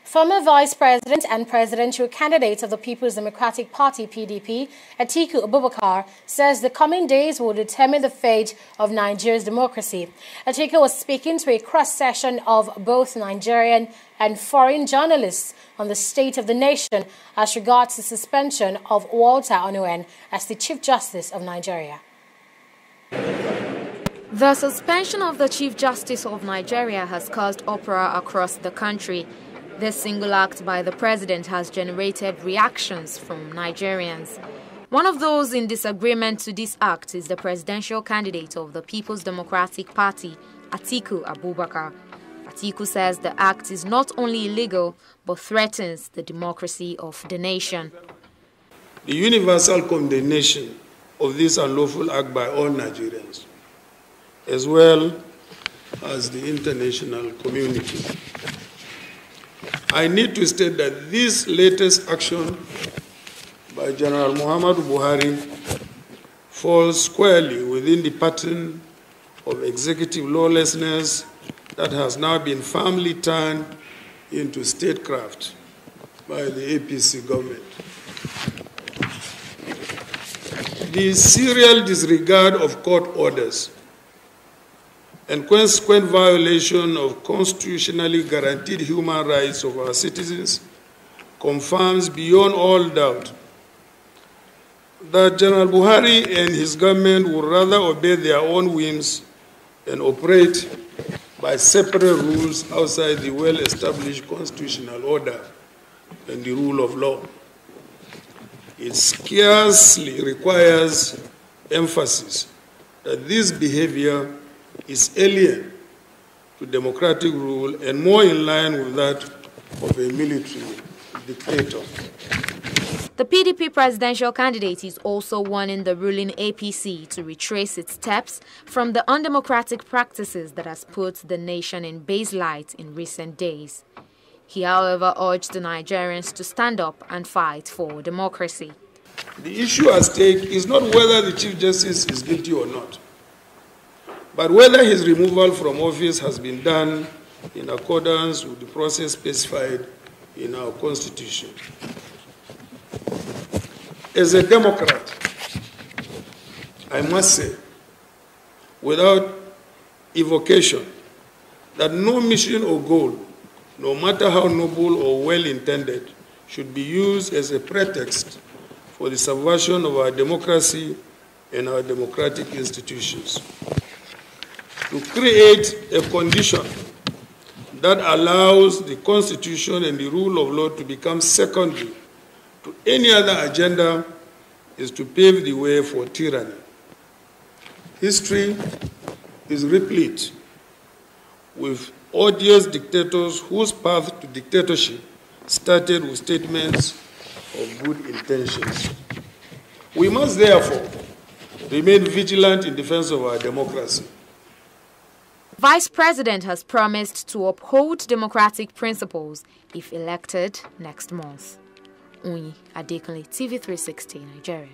Former Vice President and presidential candidate of the People's Democratic Party (PDP), Atiku Abubakar, says the coming days will determine the fate of Nigeria's democracy. Atiku was speaking to a cross-section of both Nigerian and foreign journalists on the state of the nation as regards the suspension of Walter Onnoghen as the Chief Justice of Nigeria. The suspension of the Chief Justice of Nigeria has caused uproar across the country. This single act by the president has generated reactions from Nigerians. One of those in disagreement to this act is the presidential candidate of the People's Democratic Party, Atiku Abubakar. Atiku says the act is not only illegal, but threatens the democracy of the nation. The universal condemnation of this unlawful act by all Nigerians, as well as the international community. I need to state that this latest action by General Muhammadu Buhari falls squarely within the pattern of executive lawlessness that has now been firmly turned into statecraft by the APC government. The serial disregard of court orders and consequent violation of constitutionally guaranteed human rights of our citizens confirms beyond all doubt that General Buhari and his government would rather obey their own whims and operate by separate rules outside the well-established constitutional order and the rule of law. It scarcely requires emphasis that this behavior is alien to democratic rule and more in line with that of a military dictator. The PDP presidential candidate is also warning the ruling APC to retrace its steps from the undemocratic practices that has put the nation in base light in recent days. He, however, urged the Nigerians to stand up and fight for democracy. The issue at stake is not whether the Chief Justice is guilty or not, but whether his removal from office has been done in accordance with the process specified in our Constitution. As a Democrat, I must say, without evocation, that no mission or goal, no matter how noble or well-intended, should be used as a pretext for the subversion of our democracy and our democratic institutions. To create a condition that allows the Constitution and the rule of law to become secondary to any other agenda is to pave the way for tyranny. History is replete with odious dictators whose path to dictatorship started with statements of good intentions. We must therefore remain vigilant in defense of our democracy. Vice President has promised to uphold democratic principles if elected next month. Unyi Adekunle, TV 360, Nigeria.